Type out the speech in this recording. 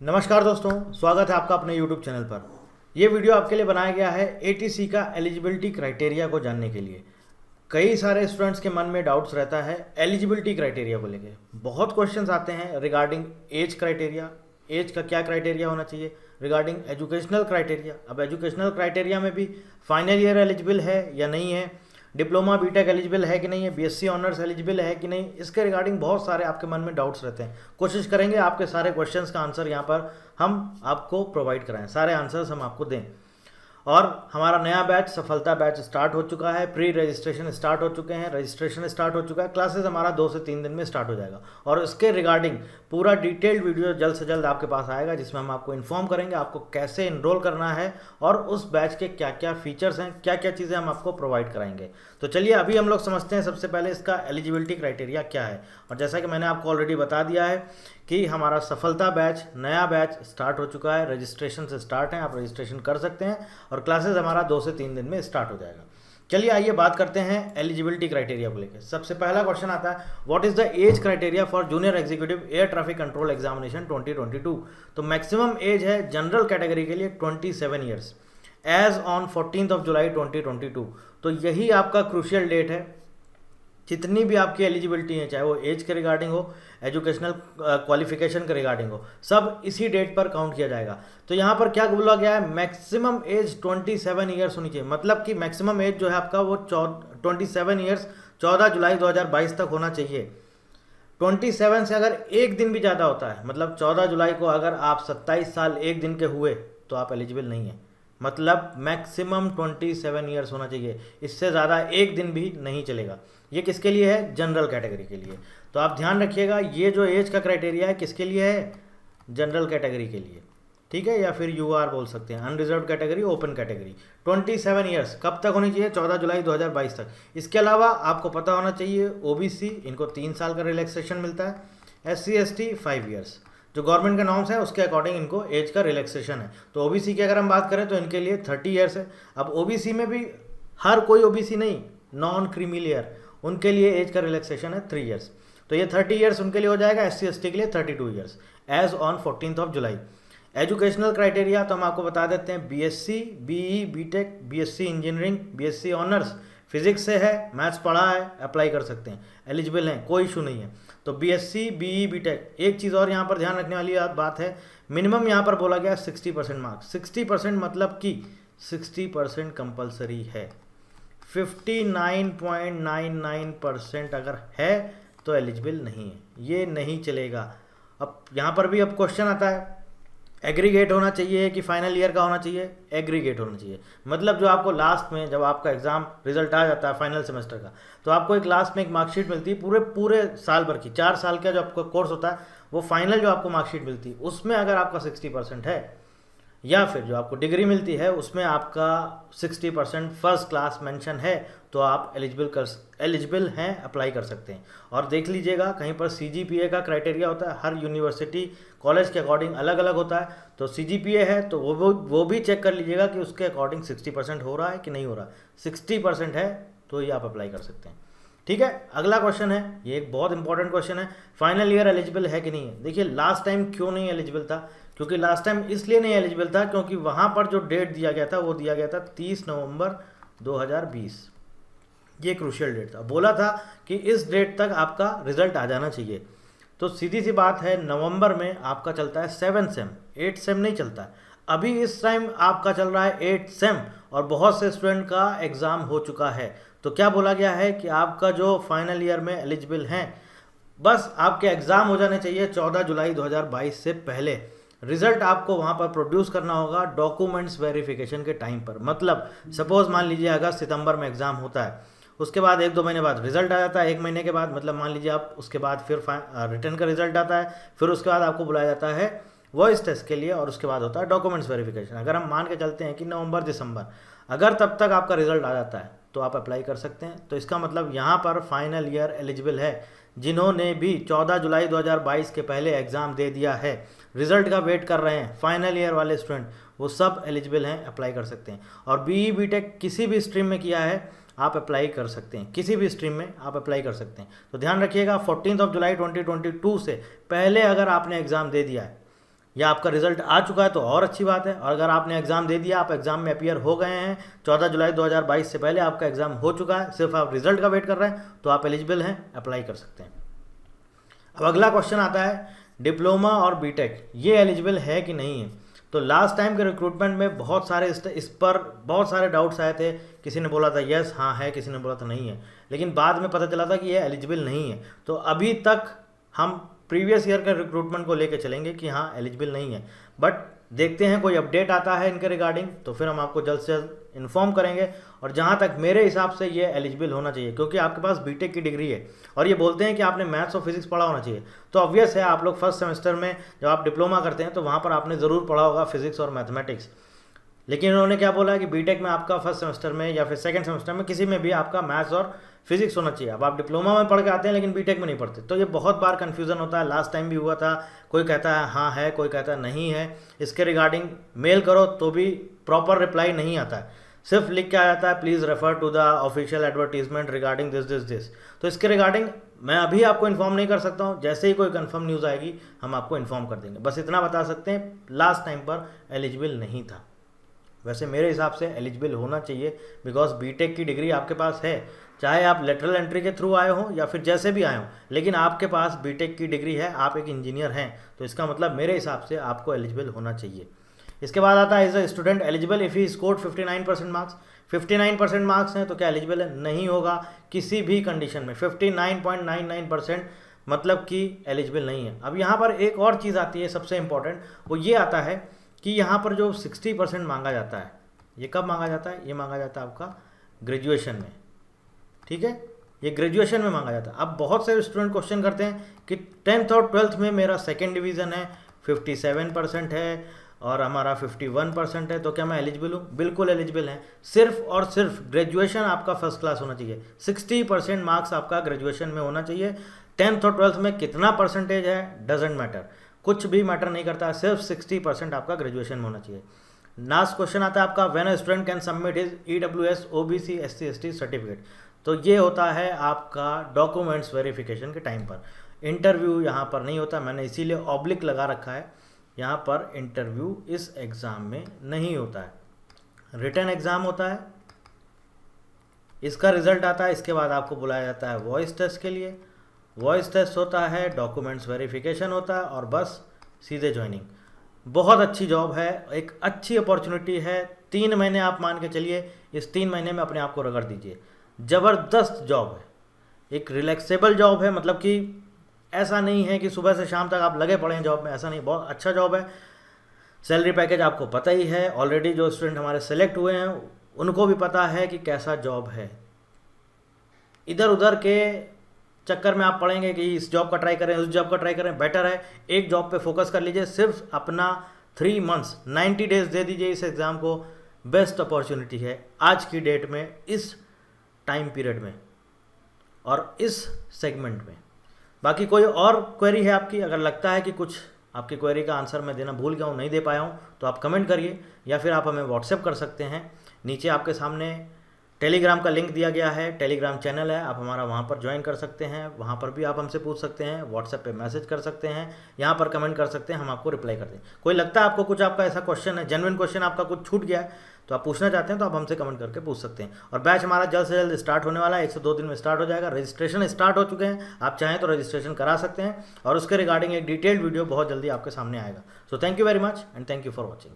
नमस्कार दोस्तों, स्वागत है आपका अपने YouTube चैनल पर। ये वीडियो आपके लिए बनाया गया है एटीसी का एलिजिबिलिटी क्राइटेरिया को जानने के लिए। कई सारे स्टूडेंट्स के मन में डाउट्स रहता है एलिजिबिलिटी क्राइटेरिया को लेके। बहुत क्वेश्चंस आते हैं रिगार्डिंग एज क्राइटेरिया, एज का क्या क्राइटेरिया होना चाहिए, रिगार्डिंग एजुकेशनल क्राइटेरिया। अब एजुकेशनल क्राइटेरिया में भी फाइनल ईयर एलिजिबल है या नहीं है, डिप्लोमा बीटेक एलिजिबल है कि नहीं है, बीएससी ऑनर्स एलिजिबल है कि नहीं, इसके रिगार्डिंग बहुत सारे आपके मन में डाउट्स रहते हैं। कोशिश करेंगे आपके सारे क्वेश्चंस का आंसर यहाँ पर हम आपको प्रोवाइड कराएं, सारे आंसर्स हम आपको दें। और हमारा नया बैच सफलता बैच स्टार्ट हो चुका है, प्री रजिस्ट्रेशन स्टार्ट हो चुके हैं, रजिस्ट्रेशन स्टार्ट हो चुका है, क्लासेस हमारा 2 से 3 दिन में स्टार्ट हो जाएगा। और इसके रिगार्डिंग पूरा डिटेल्ड वीडियो जल्द से जल्द आपके पास आएगा, जिसमें हम आपको इन्फॉर्म करेंगे आपको कैसे इनरोल करना है और उस बैच के क्या क्या फीचर्स हैं, क्या क्या चीज़ें हम आपको प्रोवाइड कराएंगे। तो चलिए अभी हम लोग समझते हैं सबसे पहले इसका एलिजिबिलिटी क्राइटेरिया क्या है। और जैसा कि मैंने आपको ऑलरेडी बता दिया है कि हमारा सफलता बैच नया बैच स्टार्ट हो चुका है, रजिस्ट्रेशन से स्टार्ट है, आप रजिस्ट्रेशन कर सकते हैं और क्लासेस हमारा 2 से 3 दिन में स्टार्ट हो जाएगा। चलिए आइए बात करते हैं एलिजिबिलिटी क्राइटेरिया को लेकर। सबसे पहला क्वेश्चन आता है what is the age criteria for junior executive air traffic control examination 2022। तो मैक्सिमम एज है जनरल कैटेगरी के लिए 27 ईयर्स एज ऑन 14 जुलाई 2022। तो यही आपका क्रूशियल डेट है। जितनी भी आपकी एलिजिबिलिटी है, चाहे वो एज के रिगार्डिंग हो, एजुकेशनल क्वालिफिकेशन के रिगार्डिंग हो, सब इसी डेट पर काउंट किया जाएगा। तो यहाँ पर क्या बोला गया है, मैक्सिमम एज 27 ईयर्स होनी चाहिए। मतलब कि मैक्सिमम एज जो है आपका वो 27 ईयर्स 14 जुलाई 2022 तक होना चाहिए। 27 से अगर एक दिन भी ज़्यादा होता है, मतलब 14 जुलाई को अगर आप 27 साल 1 दिन के हुए तो आप एलिजिबल नहीं है। मतलब मैक्सिमम 27 ईयर्स होना चाहिए, इससे ज़्यादा एक दिन भी नहीं चलेगा। ये किसके लिए है, जनरल कैटेगरी के लिए। तो आप ध्यान रखिएगा, ये जो एज का क्राइटेरिया है किसके लिए है, जनरल कैटेगरी के लिए, ठीक है, या फिर यूआर बोल सकते हैं, unreserve category, open category. 27 years कब तक होनी चाहिए, 14 जुलाई 2022 तक। इसके अलावा आपको पता होना चाहिए ओबीसी, इनको 3 साल का रिलैक्सेशन मिलता है, एससी एसटी 5 ईयर्स, जो गवर्नमेंट के नॉर्म्स है उसके अकॉर्डिंग इनको एज का रिलैक्सेशन है। तो ओबीसी की अगर हम बात करें तो इनके लिए 30 ईयर्स है। अब ओबीसी में भी हर कोई ओबीसी नहीं, नॉन क्रीमी लेयर, उनके लिए एज का रिलैक्सेशन है 3 ईयर्स। तो ये 30 ईयर्स उनके लिए हो जाएगा, एससी एसटी के लिए 32 years age on 14 July. Educational criteria तो हम आपको बता देते हैं, BSc, BE, BTech, BSc engineering, BSc honours, physics से है, मैथ्स पढ़ा है, अप्लाई कर सकते हैं, एलिजिबल हैं, कोई इशू नहीं है। तो बीएससी, बीई, बीटेक। एक चीज़ और यहाँ पर ध्यान रखने वाली बात है, मिनिमम यहाँ पर बोला गया 60% मार्क्स। 60% मतलब कि 60% कंपलसरी है। 59.99% अगर है तो एलिजिबल नहीं है, ये नहीं चलेगा। अब यहाँ पर भी अब क्वेश्चन आता है एग्रीगेट होना चाहिए कि फाइनल ईयर का होना चाहिए, एग्रीगेट होना चाहिए। मतलब जो आपको लास्ट में जब आपका एग्जाम रिजल्ट आ जाता है फाइनल सेमेस्टर का, तो आपको एक लास्ट में एक मार्कशीट मिलती है पूरे पूरे साल भर की, 4 साल का जो आपका कोर्स होता है, वो फाइनल जो आपको मार्कशीट मिलती है उसमें अगर आपका 60% है, या फिर जो आपको डिग्री मिलती है उसमें आपका 60% फर्स्ट क्लास मेंशन है, तो आप एलिजिबल हैं, अप्लाई कर सकते हैं। और देख लीजिएगा कहीं पर सीजीपीए का क्राइटेरिया होता है, हर यूनिवर्सिटी कॉलेज के अकॉर्डिंग अलग अलग होता है। तो सीजीपीए है तो वो भी चेक कर लीजिएगा कि उसके अकॉर्डिंग 60% हो रहा है कि नहीं हो रहा। 60% है तो ये आप अप्लाई कर सकते हैं, ठीक है। अगला क्वेश्चन है, ये एक बहुत इंपॉर्टेंट क्वेश्चन है, फाइनल ईयर एलिजिबल है कि नहीं है। देखिए लास्ट टाइम क्यों नहीं एलिजिबल था, क्योंकि लास्ट टाइम इसलिए नहीं एलिजिबल था क्योंकि वहाँ पर जो डेट दिया गया था वो दिया गया था 30 नवंबर 2020। ये क्रूशियल डेट था, बोला था कि इस डेट तक आपका रिजल्ट आ जाना चाहिए। तो सीधी सी बात है, नवंबर में आपका चलता है 7 सेम, 8 सेम नहीं चलता है। अभी इस टाइम आपका चल रहा है 8 सेम और बहुत से स्टूडेंट का एग्ज़ाम हो चुका है। तो क्या बोला गया है कि आपका जो फाइनल ईयर में एलिजिबल हैं, बस आपके एग्ज़ाम हो जाने चाहिए 14 जुलाई 2022 से पहले। रिजल्ट आपको वहाँ पर प्रोड्यूस करना होगा डॉक्यूमेंट्स वेरिफिकेशन के टाइम पर। मतलब सपोज मान लीजिए अगस्त सितंबर में एग्ज़ाम होता है, उसके बाद 1-2 महीने बाद रिजल्ट आ जाता है, 1 महीने के बाद, मतलब मान लीजिए आप उसके बाद फिर रिटर्न का रिजल्ट आता है, फिर उसके बाद आपको बुलाया जाता है वॉइस टेस्ट के लिए और उसके बाद होता है डॉक्यूमेंट्स वेरिफिकेशन। अगर हम मान के चलते हैं कि नवंबर दिसंबर, अगर तब तक आपका रिजल्ट आ जाता है तो आप अप्लाई कर सकते हैं। तो इसका मतलब यहाँ पर फाइनल ईयर एलिजिबल है जिन्होंने भी 14 जुलाई 2022 के पहले एग्ज़ाम दे दिया है, रिजल्ट का वेट कर रहे हैं, फाइनल ईयर वाले स्टूडेंट, वो सब एलिजिबल हैं, अप्लाई कर सकते हैं। और बीई बीटेक किसी भी स्ट्रीम में किया है आप अप्लाई कर सकते हैं, किसी भी स्ट्रीम में आप अप्लाई कर सकते हैं। तो ध्यान रखिएगा 14 जुलाई 2022 से पहले अगर आपने एग्ज़ाम दे दिया है या आपका रिजल्ट आ चुका है तो और अच्छी बात है। और अगर आपने एग्ज़ाम दे दिया, आप एग्ज़ाम में अपीयर हो गए हैं, 14 जुलाई 2022 से पहले आपका एग्ज़ाम हो चुका है, सिर्फ आप रिजल्ट का वेट कर रहे हैं, तो आप एलिजिबल हैं, अप्लाई कर सकते हैं। अब अगला क्वेश्चन आता है डिप्लोमा और बीटेक ये एलिजिबल है कि नहीं है। तो लास्ट टाइम के रिक्रूटमेंट में बहुत सारे इस पर बहुत सारे डाउट्स आए थे। किसी ने बोला था यस हाँ है, किसी ने बोला था नहीं है, लेकिन बाद में पता चला था कि ये एलिजिबल नहीं है। तो अभी तक हम प्रीवियस ईयर के रिक्रूटमेंट को लेके चलेंगे कि हाँ एलिजिबल नहीं है, बट देखते हैं कोई अपडेट आता है इनके रिगार्डिंग तो फिर हम आपको जल्द से जल्द इन्फॉर्म करेंगे। और जहाँ तक मेरे हिसाब से ये एलिजिबल होना चाहिए, क्योंकि आपके पास बीटेक की डिग्री है और ये बोलते हैं कि आपने मैथ्स और फिजिक्स पढ़ा होना चाहिए। तो ऑब्वियस है आप लोग फर्स्ट सेमेस्टर में जब आप डिप्लोमा करते हैं तो वहाँ पर आपने ज़रूर पढ़ा होगा फिजिक्स और मैथमेटिक्स, लेकिन उन्होंने क्या बोला कि बीटेक में आपका फर्स्ट सेमेस्टर में या फिर सेकंड सेमेस्टर में किसी में भी आपका मैथ्स और फिजिक्स होना चाहिए। अब आप डिप्लोमा में पढ़ के आते हैं लेकिन बीटेक में नहीं पढ़ते, तो ये बहुत बार कन्फ्यूज़न होता है। लास्ट टाइम भी हुआ था, कोई कहता है हाँ है, कोई कहता है नहीं है। इसके रिगार्डिंग मेल करो तो भी प्रॉपर रिप्लाई नहीं आता है, सिर्फ लिख के आ जाता है please refer to the official advertisement regarding this. तो इसके रिगार्डिंग मैं अभी आपको इन्फॉर्म नहीं कर सकता हूँ, जैसे ही कोई कंफर्म न्यूज़ आएगी हम आपको इन्फॉर्म कर देंगे। बस इतना बता सकते हैं लास्ट टाइम पर एलिजिबल नहीं था। वैसे मेरे हिसाब से एलिजिबल होना चाहिए, बिकॉज बीटेक की डिग्री आपके पास है, चाहे आप लेटरल एंट्री के थ्रू आए हो या फिर जैसे भी आए हो, लेकिन आपके पास बीटेक की डिग्री है, आप एक इंजीनियर हैं, तो इसका मतलब मेरे हिसाब से आपको एलिजिबल होना चाहिए। इसके बाद आता है is a student eligible if he scored 59% marks. 59% marks हैं तो क्या एलिजिबल है? नहीं होगा किसी भी कंडीशन में। 59.99% मतलब कि एलिजिबल नहीं है। अब यहाँ पर एक और चीज़ आती है सबसे इम्पॉर्टेंट, वो ये आता है कि यहाँ पर जो 60% मांगा जाता है, ये कब मांगा जाता है? ये मांगा जाता है आपका ग्रेजुएशन में, ठीक है, ये ग्रेजुएशन में मांगा जाता है। अब बहुत से स्टूडेंट क्वेश्चन करते हैं कि 10th और 12th में मेरा सेकेंड डिवीज़न है, 57% है और हमारा 51% है, तो क्या मैं एलिजिबल हूँ? बिल्कुल एलिजिबल हैं। सिर्फ और सिर्फ ग्रेजुएशन आपका फर्स्ट क्लास होना चाहिए। 60% मार्क्स आपका ग्रेजुएशन में होना चाहिए। 10th और 12th में कितना परसेंटेज है डजेंट मैटर, कुछ भी मैटर नहीं करता है, सिर्फ 60% आपका ग्रेजुएशन में होना चाहिए। लास्ट क्वेश्चन आता है आपका when a student can submit his EWS OBC SC ST certificate. तो ये होता है आपका डॉक्यूमेंट्स वेरिफिकेशन के टाइम पर। इंटरव्यू यहाँ पर नहीं होता, मैंने इसीलिए ऑब्लिक लगा रखा है, यहाँ पर इंटरव्यू इस एग्ज़ाम में नहीं होता है, रिटन एग्ज़ाम होता है, इसका रिजल्ट आता है, इसके बाद आपको बुलाया जाता है वॉइस टेस्ट के लिए। वॉइस टेस्ट होता है, डॉक्यूमेंट्स वेरिफिकेशन होता है और बस सीधे ज्वाइनिंग। बहुत अच्छी जॉब है, एक अच्छी अपॉर्चुनिटी है। 3 महीने आप मान के चलिए, इस 3 महीने में अपने आप को रगड़ दीजिए। ज़बरदस्त जॉब है, एक रिलैक्सेबल जॉब है, मतलब कि ऐसा नहीं है कि सुबह से शाम तक आप लगे पड़े हैं जॉब में, ऐसा नहीं, बहुत अच्छा जॉब है। सैलरी पैकेज आपको पता ही है, ऑलरेडी जो स्टूडेंट हमारे सेलेक्ट हुए हैं उनको भी पता है कि कैसा जॉब है। इधर उधर के चक्कर में आप पढ़ेंगे कि इस जॉब का ट्राई करें, उस जॉब का ट्राई करें, बेटर है एक जॉब पे फोकस कर लीजिए। सिर्फ अपना 3 मंथ्स 90 डेज दे दीजिए इस एग्ज़ाम को। बेस्ट अपॉर्चुनिटी है आज की डेट में, इस टाइम पीरियड में और इस सेगमेंट में। बाकी कोई और क्वेरी है आपकी? अगर लगता है कि कुछ आपकी क्वेरी का आंसर मैं देना भूल गया हूँ, नहीं दे पाया हूँ, तो आप कमेंट करिए या फिर आप हमें व्हाट्सएप कर सकते हैं। नीचे आपके सामने टेलीग्राम का लिंक दिया गया है, टेलीग्राम चैनल है, आप हमारा वहाँ पर ज्वाइन कर सकते हैं, वहाँ पर भी आप हमसे पूछ सकते हैं, व्हाट्सएप पे मैसेज कर सकते हैं, यहाँ पर कमेंट कर सकते हैं, हम आपको रिप्लाई कर दें। कोई लगता है आपको कुछ आपका ऐसा क्वेश्चन है, जेन्युइन क्वेश्चन आपका कुछ छूट गया है तो आप पूछना चाहते हैं तो आप हमसे कमेंट करके पूछ सकते हैं। और बैच हमारा जल्द से जल्द स्टार्ट होने वाला है, 1 से 2 दिन में स्टार्ट हो जाएगा। रजिस्ट्रेशन स्टार्ट हो चुके हैं, आप चाहें तो रजिस्ट्रेशन करा सकते हैं और उसके रिगार्डिंग एक डिटेल्ड वीडियो बहुत जल्दी आपके सामने आएगा। So thank you very much and thank you for watching.